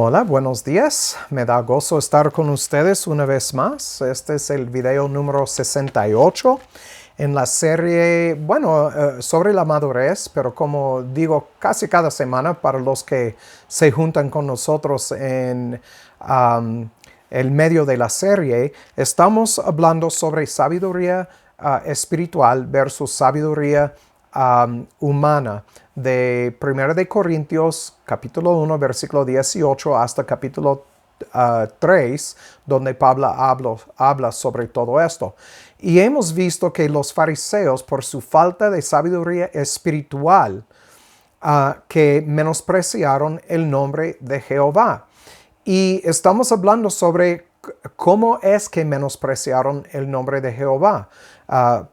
Hola, buenos días. Me da gozo estar con ustedes una vez más. Este es el video número 68 en la serie, sobre la madurez, pero como digo casi cada semana para los que se juntan con nosotros en el medio de la serie, estamos hablando sobre sabiduría espiritual versus sabiduría humana, de 1 de Corintios capítulo 1 versículo 18 hasta capítulo 3, donde Pablo habla sobre todo esto. Y hemos visto que los fariseos, por su falta de sabiduría espiritual, que menospreciaron el nombre de Jehová. Y estamos hablando sobre cómo es que menospreciaron el nombre de Jehová.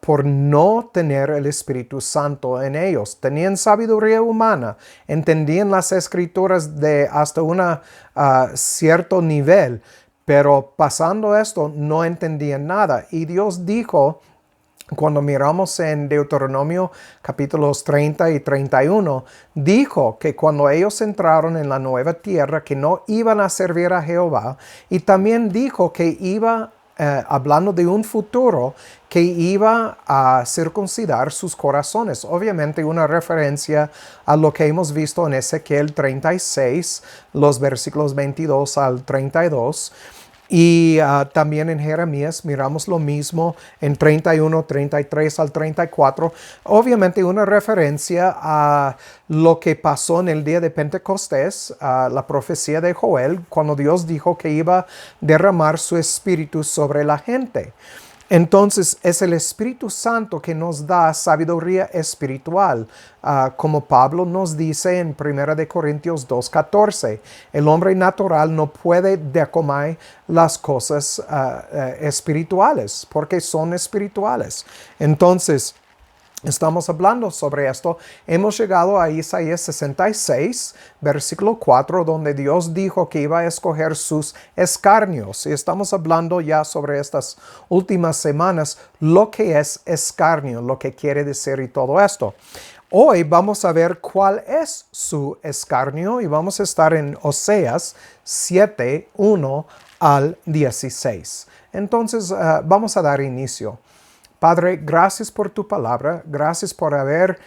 Por no tener el Espíritu Santo en ellos. Tenían sabiduría humana, entendían las escrituras de hasta un cierto nivel, pero pasando esto no entendían nada. Y Dios dijo, cuando miramos en Deuteronomio capítulos 30 y 31, dijo que cuando ellos entraron en la nueva tierra, que no iban a servir a Jehová, y también dijo que iba hablando de un futuro que iba a circuncidar sus corazones. Obviamente una referencia a lo que hemos visto en Ezequiel 36, los versículos 22 al 32. Y también en Jeremías miramos lo mismo en 31, 33 al 34. Obviamente una referencia a lo que pasó en el día de Pentecostés, a la profecía de Joel, cuando Dios dijo que iba a derramar su espíritu sobre la gente. Entonces es el Espíritu Santo que nos da sabiduría espiritual, como Pablo nos dice en 1 de Corintios 2:14. El hombre natural no puede decomar las cosas espirituales porque son espirituales. Entonces, estamos hablando sobre esto. Hemos llegado a Isaías 66, versículo 4, donde Dios dijo que iba a escoger sus escarnios. Y estamos hablando ya sobre estas últimas semanas lo que es escarnio, lo que quiere decir y todo esto. Hoy vamos a ver cuál es su escarnio y vamos a estar en Oseas 7, 1 al 16. Entonces, vamos a dar inicio. Padre, gracias por tu palabra, gracias por haber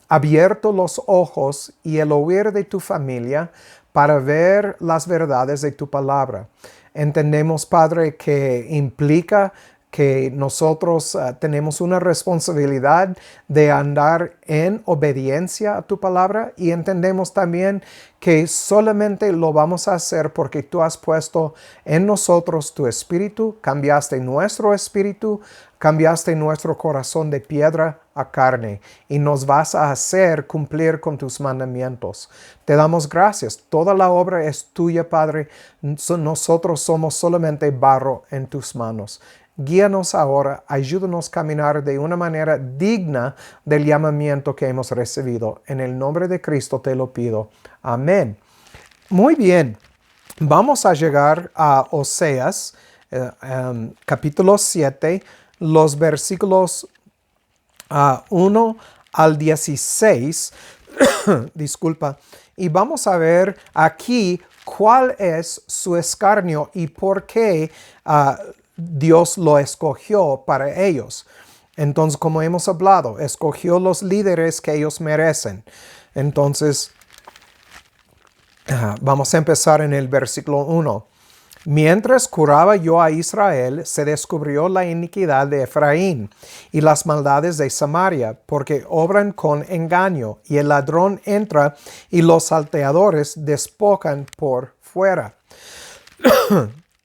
abierto los ojos y el oír de tu familia para ver las verdades de tu palabra. Entendemos, Padre, que implica que nosotros tenemos una responsabilidad de andar en obediencia a tu palabra y entendemos también que solamente lo vamos a hacer porque tú has puesto en nosotros tu espíritu, cambiaste nuestro espíritu, cambiaste nuestro corazón de piedra a carne y nos vas a hacer cumplir con tus mandamientos. Te damos gracias. Toda la obra es tuya, Padre. Nosotros somos solamente barro en tus manos. Guíanos ahora, ayúdanos a caminar de una manera digna del llamamiento que hemos recibido. En el nombre de Cristo te lo pido. Amén. Muy bien, vamos a llegar a Oseas, capítulo 7, los versículos 1 al 16. Disculpa. Y vamos a ver aquí cuál es su escarnio y por qué Dios lo escogió para ellos. Entonces, como hemos hablado, escogió los líderes que ellos merecen. Entonces, vamos a empezar en el versículo 1. Mientras curaba yo a Israel, se descubrió la iniquidad de Efraín y las maldades de Samaria, porque obran con engaño, y el ladrón entra y los salteadores despojan por fuera.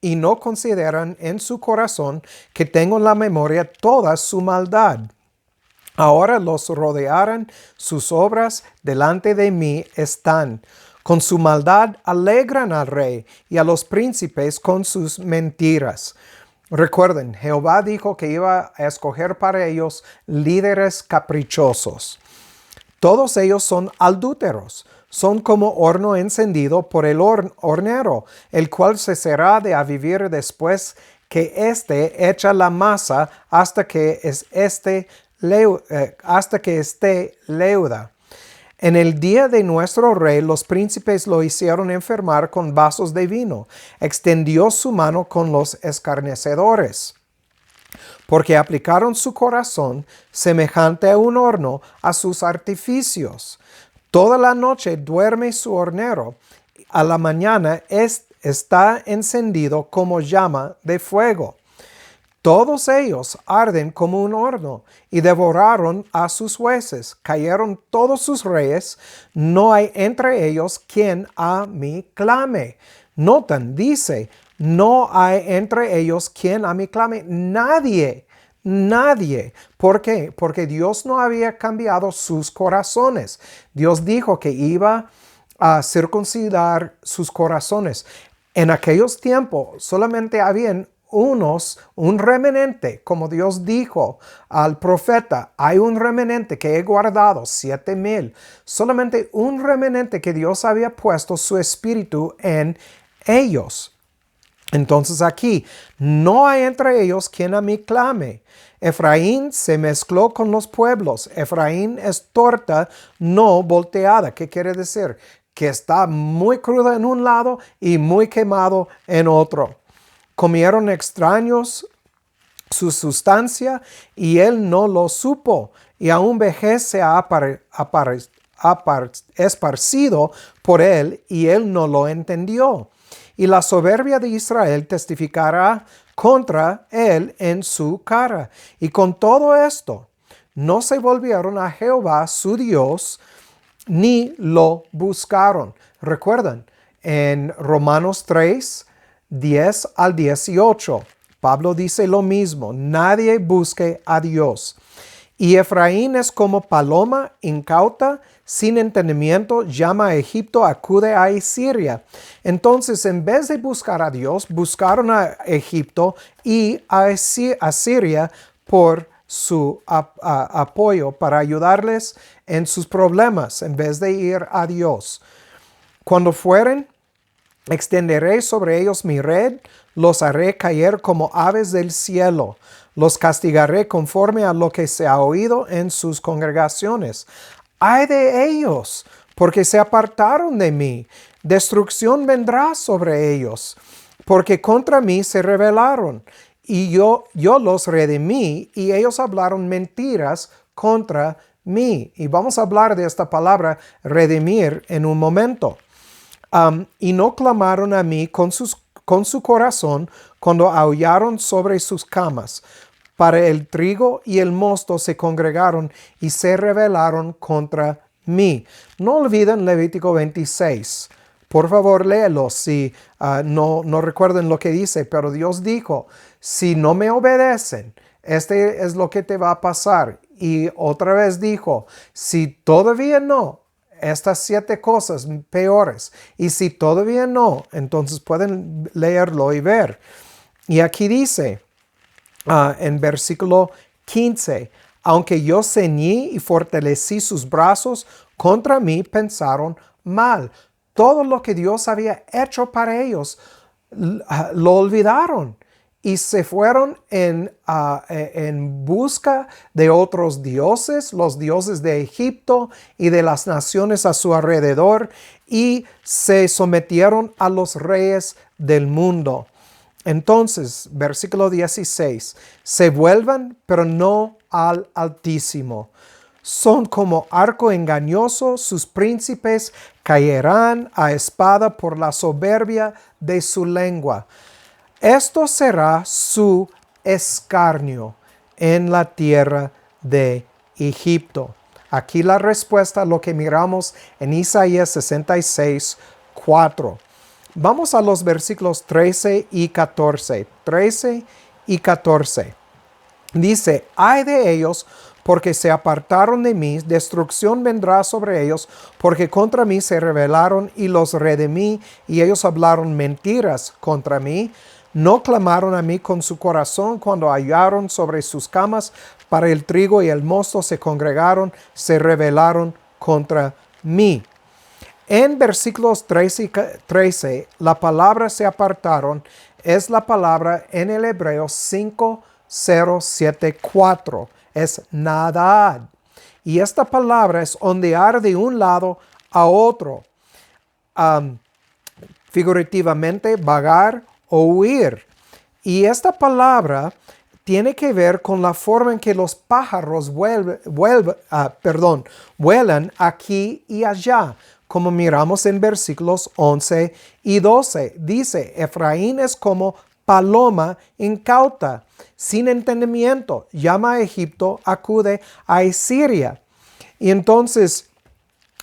Y no consideran en su corazón que tengo en la memoria toda su maldad. Ahora los rodearán sus obras, delante de mí están. Con su maldad alegran al rey y a los príncipes con sus mentiras. Recuerden, Jehová dijo que iba a escoger para ellos líderes caprichosos. Todos ellos son adúlteros. Son como horno encendido por el hornero, el cual cesará de a vivir después que éste echa la masa hasta que esté leuda. En el día de nuestro rey, los príncipes lo hicieron enfermar con vasos de vino. Extendió su mano con los escarnecedores, porque aplicaron su corazón semejante a un horno a sus artificios. Toda la noche duerme su hornero, a la mañana está encendido como llama de fuego. Todos ellos arden como un horno y devoraron a sus jueces. Cayeron todos sus reyes. No hay entre ellos quien a mí clame. Notan, dice, no hay entre ellos quien a mí clame. Nadie. Nadie. ¿Por qué? Porque Dios no había cambiado sus corazones. Dios dijo que iba a circuncidar sus corazones. En aquellos tiempos solamente habían un remanente, como Dios dijo al profeta, hay un remanente que he guardado, 7,000. Solamente un remanente que Dios había puesto su espíritu en ellos. Entonces aquí, no hay entre ellos quien a mí clame. Efraín se mezcló con los pueblos. Efraín es torta no volteada. ¿Qué quiere decir? Que está muy cruda en un lado y muy quemado en otro. Comieron extraños su sustancia y él no lo supo, y aún vejez se ha esparcido por él y él no lo entendió. Y la soberbia de Israel testificará contra él en su cara. Y con todo esto, no se volvieron a Jehová su Dios, ni lo buscaron. Recuerdan, en Romanos 3, 10 al 18, Pablo dice lo mismo, nadie busque a Dios. Y Efraín es como paloma incauta, sin entendimiento, llama a Egipto, acude a Asiria. Entonces, en vez de buscar a Dios, buscaron a Egipto y a Asiria por su apoyo para ayudarles en sus problemas, en vez de ir a Dios. Cuando fueren, extenderé sobre ellos mi red, los haré caer como aves del cielo. Los castigaré conforme a lo que se ha oído en sus congregaciones. ¡Ay de ellos! Porque se apartaron de mí. Destrucción vendrá sobre ellos, porque contra mí se rebelaron. Y yo los redimí, y ellos hablaron mentiras contra mí. Y vamos a hablar de esta palabra redimir en un momento. Y no clamaron a mí con su corazón cuando aullaron sobre sus camas. Para el trigo y el mosto se congregaron y se rebelaron contra mí. No olviden Levítico 26. Por favor, léelo si no recuerden lo que dice, pero Dios dijo, si no me obedecen, este es lo que te va a pasar. Y otra vez dijo, si todavía no, estas 7 cosas peores. Y si todavía no, entonces pueden leerlo y ver. Y aquí dice, en versículo 15, aunque yo ceñí y fortalecí sus brazos, contra mí pensaron mal. Todo lo que Dios había hecho para ellos, lo olvidaron. Y se fueron en busca de otros dioses, los dioses de Egipto y de las naciones a su alrededor, y se sometieron a los reyes del mundo. Entonces, versículo 16, se vuelvan, pero no al Altísimo. Son como arco engañoso, sus príncipes caerán a espada por la soberbia de su lengua. Esto será su escarnio en la tierra de Egipto. Aquí la respuesta a lo que miramos en Isaías 66, 4. Vamos a los versículos 13 y 14. 13 y 14. Dice, ay de ellos, porque se apartaron de mí, destrucción vendrá sobre ellos, porque contra mí se rebelaron y los redimí, y ellos hablaron mentiras contra mí. No clamaron a mí con su corazón cuando hallaron sobre sus camas para el trigo y el mosto se congregaron, se rebelaron contra mí. En versículos 13, la palabra se apartaron es la palabra en el hebreo 5074. Es nadad. Y esta palabra es ondear de un lado a otro. Figurativamente, vagar o huir. Y esta palabra tiene que ver con la forma en que los pájaros vuelan aquí y allá, como miramos en versículos 11 y 12. Dice, Efraín es como paloma incauta, sin entendimiento, llama a Egipto, acude a Asiria. Y entonces,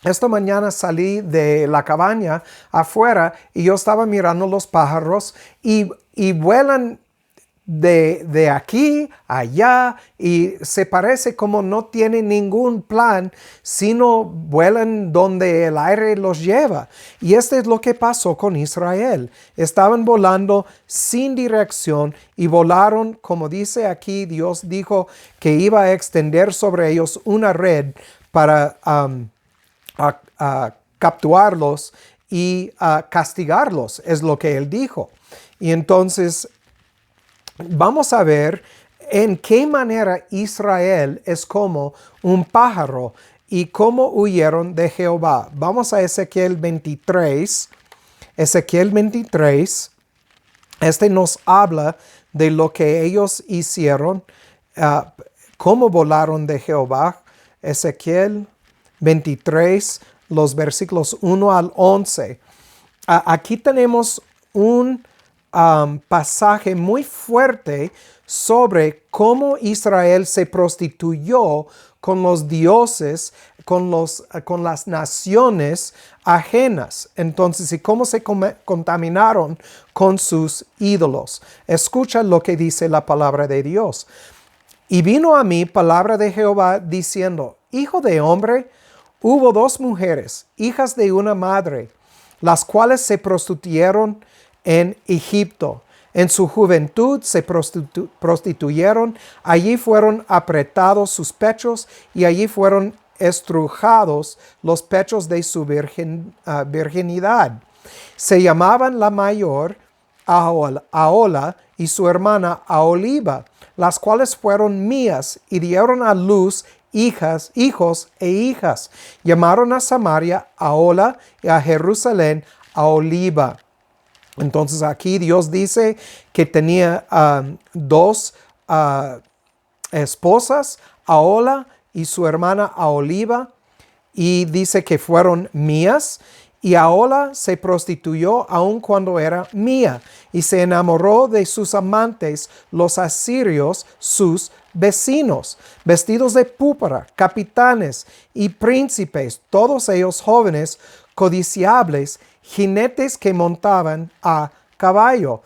esta mañana salí de la cabaña afuera y yo estaba mirando los pájaros y vuelan de aquí a allá y se parece como no tienen ningún plan, sino vuelan donde el aire los lleva. Y esto es lo que pasó con Israel. Estaban volando sin dirección y volaron, como dice aquí, Dios dijo que iba a extender sobre ellos una red para a capturarlos y a castigarlos, es lo que él dijo. Y entonces vamos a ver en qué manera Israel es como un pájaro y cómo huyeron de Jehová. Vamos a Ezequiel 23. Ezequiel 23, este nos habla de lo que ellos hicieron, cómo volaron de Jehová. Ezequiel 23, los versículos 1 al 11. Aquí tenemos un pasaje muy fuerte sobre cómo Israel se prostituyó con los dioses, con las naciones ajenas. Entonces, y cómo se contaminaron con sus ídolos. Escucha lo que dice la palabra de Dios. Y vino a mí palabra de Jehová diciendo, Hijo de hombre, hubo dos mujeres, hijas de una madre, las cuales se prostituyeron en Egipto. En su juventud se prostituyeron, allí fueron apretados sus pechos y allí fueron estrujados los pechos de su virginidad. Se llamaban la mayor Ahola y su hermana Aholiba, las cuales fueron mías y dieron a luz hijos e hijas. Llamaron a Samaria Ahola y a Jerusalén Aholiba. Entonces aquí Dios dice que tenía dos esposas, Ahola y su hermana Aholiba, y dice que fueron mías. Y Ahola se prostituyó aun cuando era mía, y se enamoró de sus amantes, los asirios, sus vecinos, vestidos de púrpura, capitanes y príncipes, todos ellos jóvenes, codiciables, jinetes que montaban a caballo.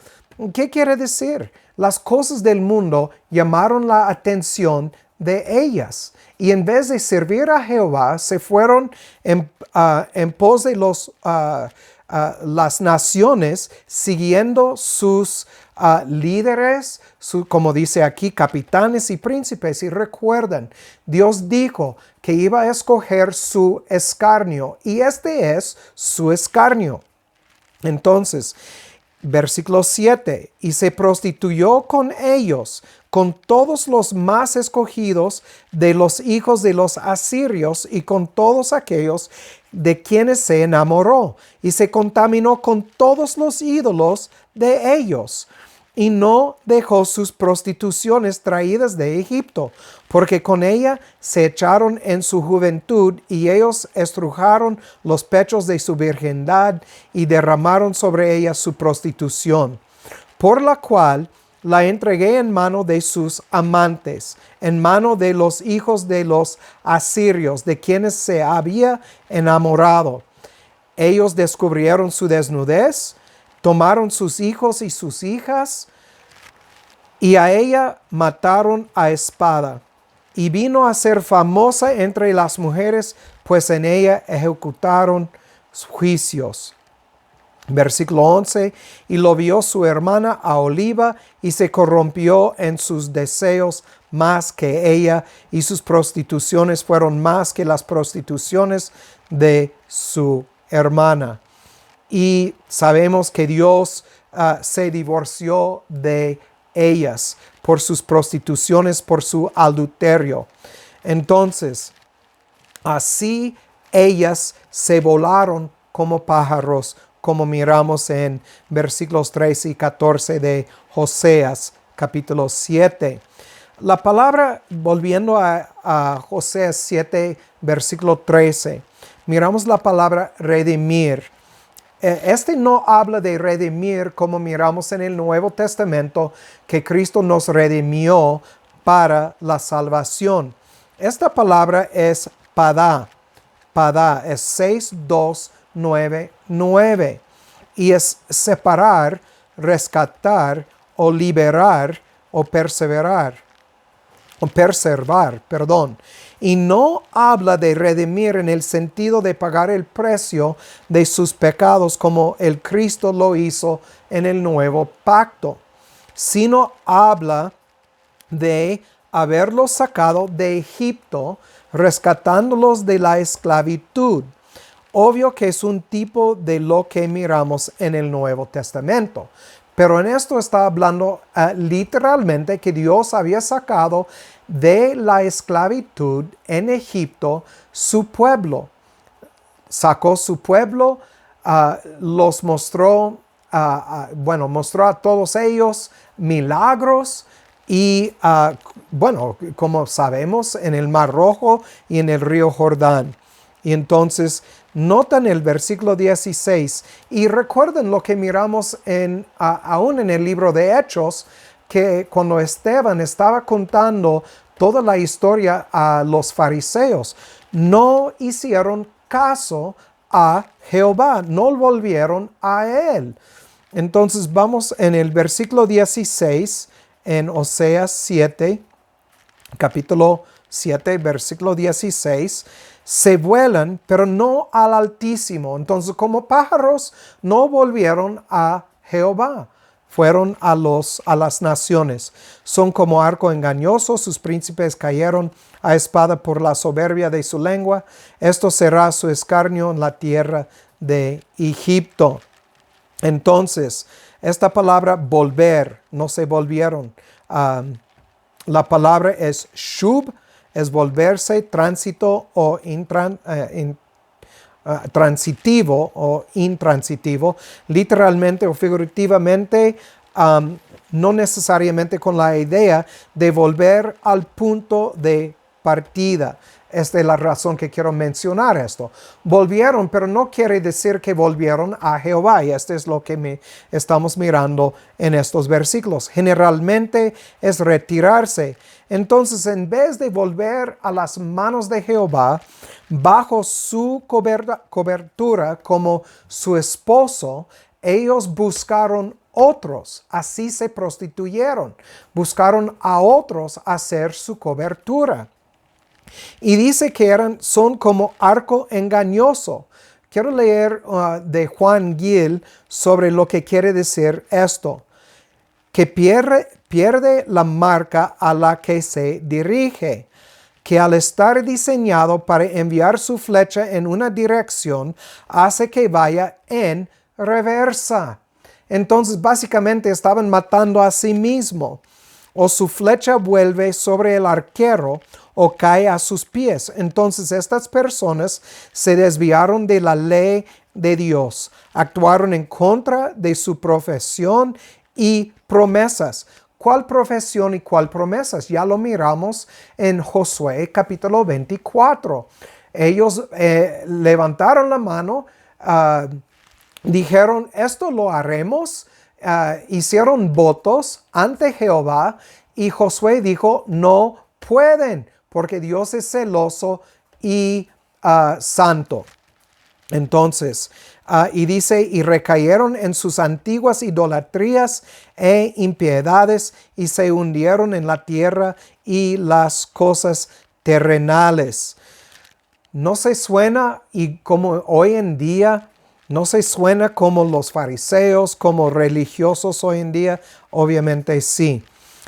¿Qué quiere decir? Las cosas del mundo llamaron la atención de ellas. Y en vez de servir a Jehová, se fueron en pos de las naciones, siguiendo sus líderes, como dice aquí, capitanes y príncipes. Y recuerden, Dios dijo que iba a escoger su escarnio, y este es su escarnio. Entonces, versículo 7, y se prostituyó con ellos, con todos los más escogidos de los hijos de los asirios y con todos aquellos de quienes se enamoró, y se contaminó con todos los ídolos de ellos. Y no dejó sus prostituciones traídas de Egipto, porque con ella se echaron en su juventud, y ellos estrujaron los pechos de su virginidad, y derramaron sobre ella su prostitución, por la cual la entregué en mano de sus amantes, en mano de los hijos de los asirios, de quienes se había enamorado. Ellos descubrieron su desnudez, tomaron sus hijos y sus hijas, y a ella mataron a espada. Y vino a ser famosa entre las mujeres, pues en ella ejecutaron juicios. Versículo 11, y lo vio su hermana Aholiba, y se corrompió en sus deseos más que ella, y sus prostituciones fueron más que las prostituciones de su hermana. Y sabemos que Dios se divorció de ellas por sus prostituciones, por su adulterio. Entonces, Así ellas se volaron como pájaros, como miramos en versículos 13 y 14 de Oseas, capítulo 7. La palabra, volviendo a Oseas 7, versículo 13, miramos la palabra redimir. Este no habla de redimir como miramos en el Nuevo Testamento, que Cristo nos redimió para la salvación. Esta palabra es padá. Padá es 6299 y es separar, rescatar o liberar o perseverar. Preservar, perdón, y no habla de redimir en el sentido de pagar el precio de sus pecados como el Cristo lo hizo en el nuevo pacto, sino habla de haberlos sacado de Egipto, rescatándolos de la esclavitud. Obvio que es un tipo de lo que miramos en el Nuevo Testamento. Pero en esto está hablando literalmente que Dios había sacado de la esclavitud en Egipto su pueblo. Sacó su pueblo, los mostró, mostró a todos ellos milagros y, como sabemos, en el Mar Rojo y en el río Jordán. Y entonces notan el versículo 16 y recuerden lo que miramos aún en el libro de Hechos, que cuando Esteban estaba contando toda la historia a los fariseos, no hicieron caso a Jehová, no volvieron a él. Entonces vamos en el versículo 16 en Oseas 7, capítulo 7, versículo 16. Se vuelan, pero no al Altísimo. Entonces, como pájaros, no volvieron a Jehová. Fueron a las naciones. Son como arco engañoso. Sus príncipes cayeron a espada por la soberbia de su lengua. Esto será su escarnio en la tierra de Egipto. Entonces, esta palabra volver, no se volvieron. La palabra es shub, es volverse, tránsito o transitivo o intransitivo, literalmente o figurativamente, no necesariamente con la idea de volver al punto de partida. Esta es la razón que quiero mencionar esto. Volvieron, pero no quiere decir que volvieron a Jehová. Y esto es lo que estamos mirando en estos versículos. Generalmente es retirarse. Entonces, en vez de volver a las manos de Jehová, bajo su cobertura como su esposo, ellos buscaron otros, así se prostituyeron. Buscaron a otros hacer su cobertura. Y dice que son como arco engañoso. Quiero leer de Juan Gil sobre lo que quiere decir esto. Que pierde la marca a la que se dirige, que al estar diseñado para enviar su flecha en una dirección, hace que vaya en reversa. Entonces, básicamente estaban matando a sí mismo. O su flecha vuelve sobre el arquero o cae a sus pies. Entonces, estas personas se desviaron de la ley de Dios, actuaron en contra de su profesión y promesas. ¿Cuál profesión y cuál promesas? Ya lo miramos en Josué capítulo 24. Ellos levantaron la mano, dijeron, esto lo haremos, hicieron votos ante Jehová y Josué dijo, no pueden, porque Dios es celoso y santo. Entonces, y dice, y recayeron en sus antiguas idolatrías e impiedades y se hundieron en la tierra y las cosas terrenales. No se suena, y como hoy en día, no se suena como los fariseos, como religiosos hoy en día, obviamente sí.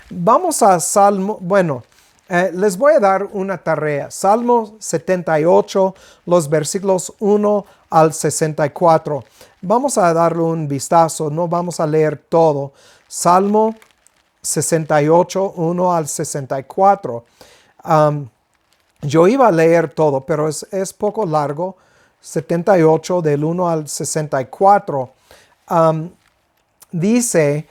Vamos a Salmo, les voy a dar una tarea. Salmo 78, los versículos 1 al 64. Vamos a darle un vistazo, no vamos a leer todo. Salmo 68, 1 al 64. Yo iba a leer todo, pero es poco largo, 78 del 1 al 64. Dice,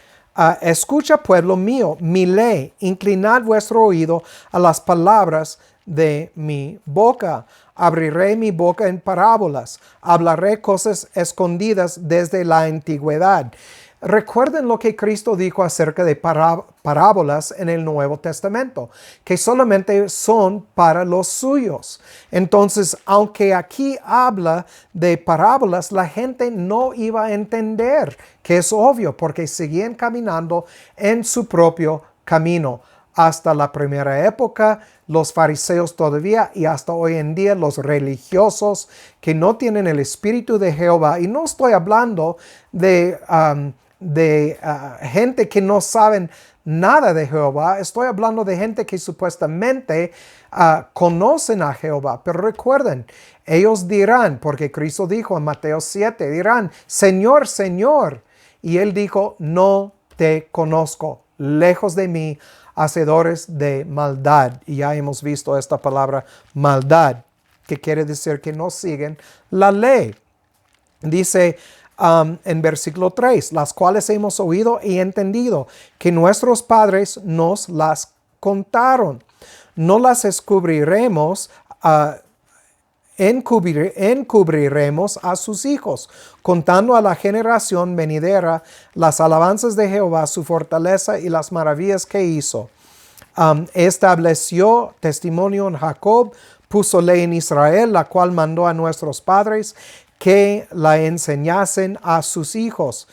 escucha pueblo mío, mi ley, inclinad vuestro oído a las palabras de mi boca. Abriré mi boca en parábolas, hablaré cosas escondidas desde la antigüedad. Recuerden lo que Cristo dijo acerca de parábolas en el Nuevo Testamento, que solamente son para los suyos. Entonces, aunque aquí habla de parábolas, la gente no iba a entender, que es obvio, porque seguían caminando en su propio camino. Hasta la primera época, los fariseos todavía y hasta hoy en día los religiosos que no tienen el Espíritu de Jehová. Y no estoy hablando de gente que no saben nada de Jehová. Estoy hablando de gente que supuestamente conocen a Jehová. Pero recuerden, ellos dirán, porque Cristo dijo en Mateo 7, dirán, Señor, Señor. Y Él dijo, no te conozco, lejos de mí, hacedores de maldad. Y ya hemos visto esta palabra maldad, que quiere decir que no siguen la ley. Dice en versículo 3, las cuales hemos oído y entendido, que nuestros padres nos las contaron. No las encubriremos, encubriremos a sus hijos, contando a la generación venidera las alabanzas de Jehová, su fortaleza y las maravillas que hizo. Estableció testimonio en Jacob, puso ley en Israel, la cual mandó a nuestros padres que la enseñasen a sus hijos.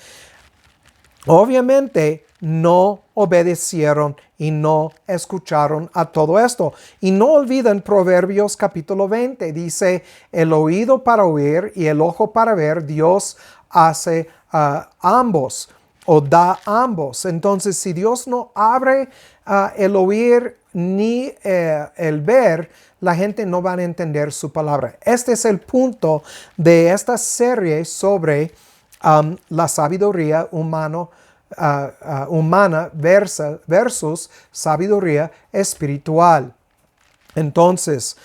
Obviamente no obedecieron y no escucharon a todo esto. Y no olviden Proverbios capítulo 20. Dice, el oído para oír y el ojo para ver, Dios hace ambos o da ambos. Entonces, si Dios no abre el oír ni el ver, la gente no va a entender su palabra. Este es el punto de esta serie sobre la sabiduría humana versus sabiduría espiritual. Entonces,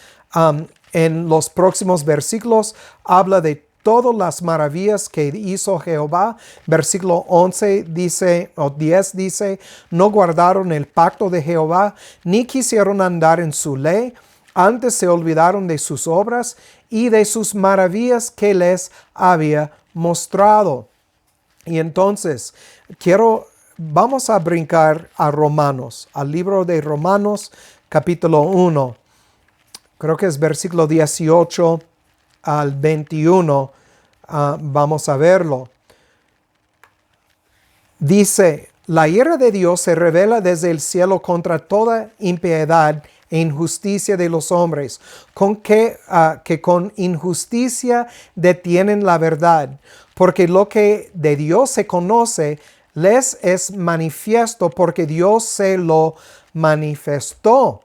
en los próximos versículos habla de todas las maravillas que hizo Jehová. Versículo 11 dice, o 10 dice, no guardaron el pacto de Jehová, ni quisieron andar en su ley, antes se olvidaron de sus obras y de sus maravillas que les había mostrado. Y entonces, vamos a brincar a Romanos, al libro de Romanos, capítulo 1. Creo que es versículo 18 al 21. Vamos a verlo. Dice, la ira de Dios se revela desde el cielo contra toda impiedad e injusticia de los hombres, que con injusticia detienen la verdad, porque lo que de Dios se conoce les es manifiesto, porque Dios se lo manifestó.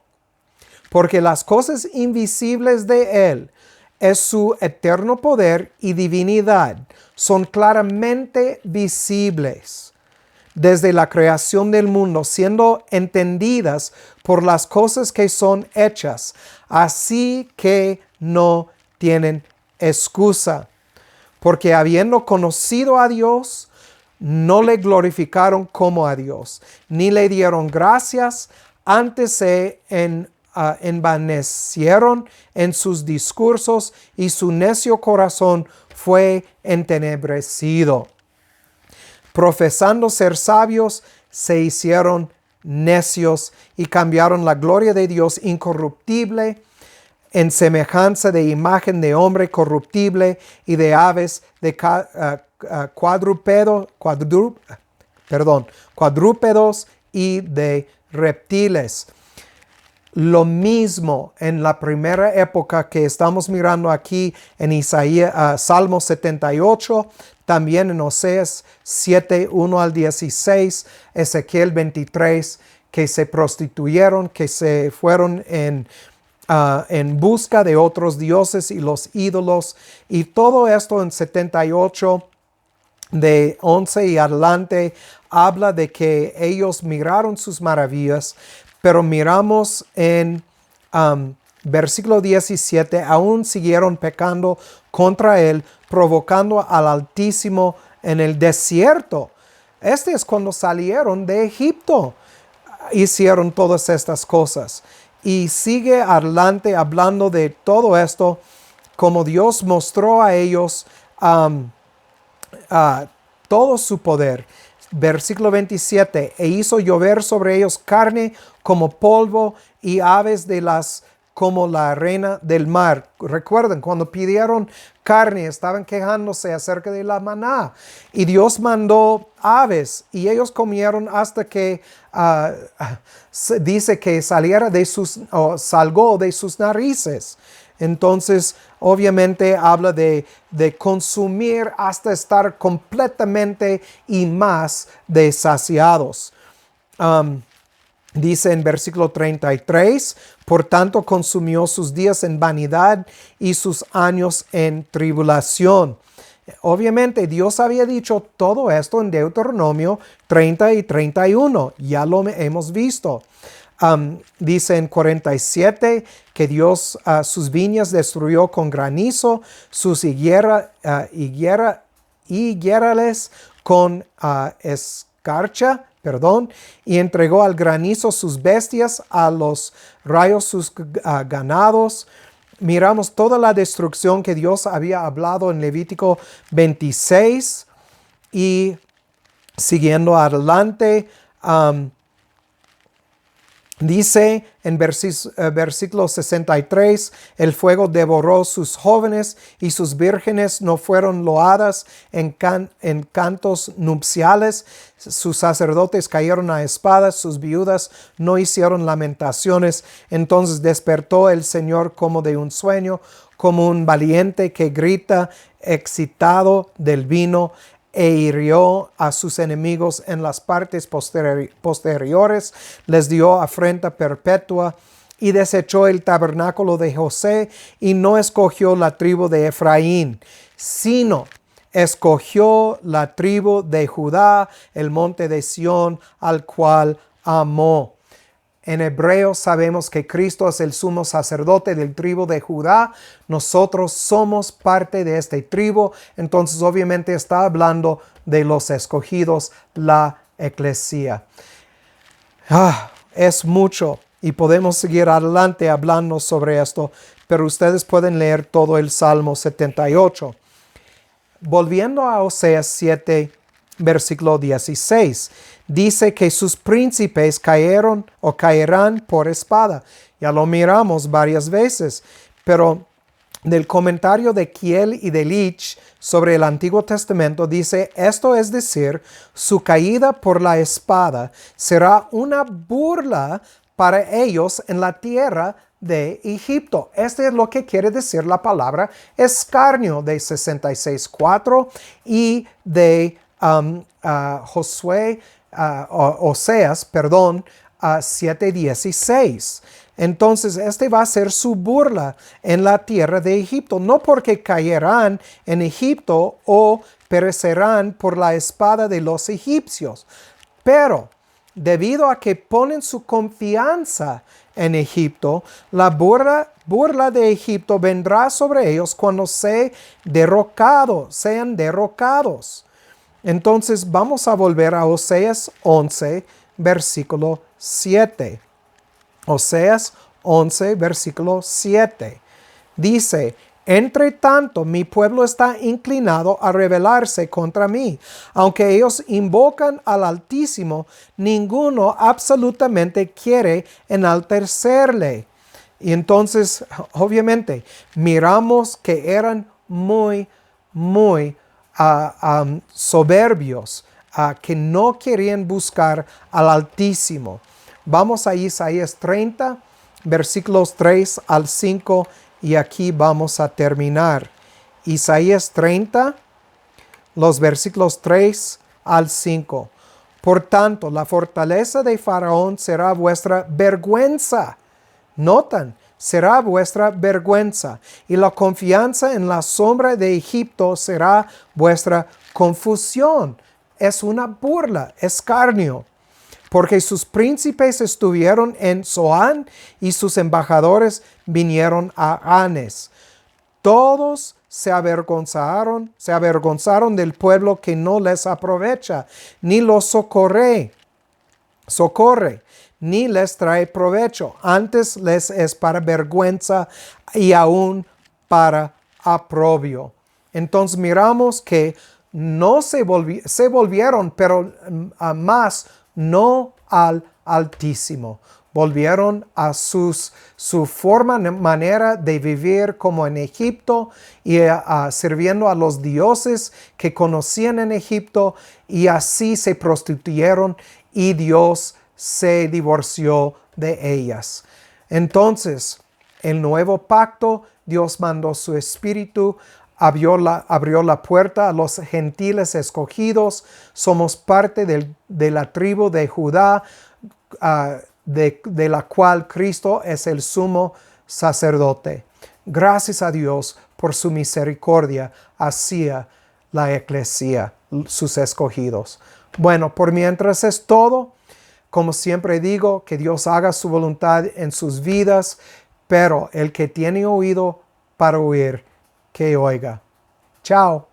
Porque las cosas invisibles de Él, es su eterno poder y divinidad, son claramente visibles desde la creación del mundo, siendo entendidas por las cosas que son hechas, así que no tienen excusa. Porque habiendo conocido a Dios, no le glorificaron como a Dios, ni le dieron gracias, antes se envanecieron en sus discursos y su necio corazón fue entenebrecido. Profesando ser sabios, se hicieron necios y cambiaron la gloria de Dios incorruptible en semejanza de imagen de hombre corruptible y de aves, de cuadrúpedos y de reptiles. Lo mismo en la primera época que estamos mirando aquí en Isaías, Salmo 78, también en Oseas 7, 1 al 16, Ezequiel 23, que se prostituyeron, que se fueron en busca de otros dioses y los ídolos. Y todo esto en 78, de 11 y adelante, habla de que ellos miraron sus maravillas, pero miramos en Versículo 17, aún siguieron pecando contra él, provocando al Altísimo en el desierto. Este es cuando salieron de Egipto. Hicieron todas estas cosas. Y sigue adelante hablando de todo esto, como Dios mostró a ellos todo su poder. Versículo 27, e hizo llover sobre ellos carne como polvo y aves de las como la arena del mar. Recuerden, cuando pidieron carne, estaban quejándose acerca de la maná. Y Dios mandó aves y ellos comieron hasta que dice que salgó de sus narices. Entonces, obviamente habla de consumir hasta estar completamente y más de saciados. Dice en versículo 33, por tanto consumió sus días en vanidad y sus años en tribulación. Obviamente Dios había dicho todo esto en Deuteronomio 30 y 31, ya lo hemos visto. Dice en 47 que Dios sus viñas destruyó con granizo, sus higuerales con escarcha, y entregó al granizo sus bestias, a los rayos sus ganados. Miramos toda la destrucción que Dios había hablado en Levítico 26 y siguiendo adelante, dice en versículo 63, el fuego devoró sus jóvenes y sus vírgenes no fueron loadas en cantos nupciales. Sus sacerdotes cayeron a espadas, sus viudas no hicieron lamentaciones. Entonces despertó el Señor como de un sueño, como un valiente que grita excitado del vino, e hirió a sus enemigos en las partes posteriores, les dio afrenta perpetua y desechó el tabernáculo de José y no escogió la tribu de Efraín, sino escogió la tribu de Judá, el monte de Sión, al cual amó. En hebreo sabemos que Cristo es el sumo sacerdote del tribu de Judá. Nosotros somos parte de esta tribu. Entonces obviamente está hablando de los escogidos, la eclesía. Es mucho y podemos seguir adelante hablando sobre esto, pero ustedes pueden leer todo el Salmo 78. Volviendo a Oseas 7, versículo 16. Dice que sus príncipes cayeron o caerán por espada. Ya lo miramos varias veces, pero del comentario de Kiel y de Leach sobre el Antiguo Testamento dice, esto es decir, su caída por la espada será una burla para ellos en la tierra de Egipto. Este es lo que quiere decir la palabra escarnio de 66:4 y de Oseas 7:16. Entonces, este va a ser su burla en la tierra de Egipto, no porque caerán en Egipto o perecerán por la espada de los egipcios, pero debido a que ponen su confianza en Egipto, la burla de Egipto vendrá sobre ellos cuando sean derrocados. Entonces vamos a volver a Oseas 11, versículo 7. Oseas 11, versículo 7. Dice, entre tanto, mi pueblo está inclinado a rebelarse contra mí. Aunque ellos invocan al Altísimo, ninguno absolutamente quiere enaltecerle. Y entonces, obviamente, miramos que eran muy soberbios, que no querían buscar al Altísimo. Vamos a Isaías 30, versículos 3 al 5, y aquí vamos a terminar. Isaías 30, los versículos 3 al 5. Por tanto, la fortaleza de Faraón será vuestra vergüenza. Notan, será vuestra vergüenza, y la confianza en la sombra de Egipto será vuestra confusión. Es una burla, escarnio. porque sus príncipes estuvieron en Zoán y sus embajadores vinieron a Anes. Todos se avergonzaron del pueblo que no les aprovecha, ni los socorre, ni les trae provecho. Antes les es para vergüenza y aún para aprobio. Entonces miramos que no se volvieron, pero más no al Altísimo. Volvieron a su manera de vivir como en Egipto y sirviendo a los dioses que conocían en Egipto, y así se prostituyeron y Dios se divorció de ellas. Entonces, el nuevo pacto, Dios mandó su Espíritu, abrió la puerta a los gentiles escogidos. Somos parte de la tribu de Judá, de la cual Cristo es el sumo sacerdote. Gracias a Dios por su misericordia hacia la iglesia, sus escogidos. Bueno, por mientras es todo. Como siempre digo, que Dios haga su voluntad en sus vidas, pero el que tiene oído para oír, que oiga. Chao.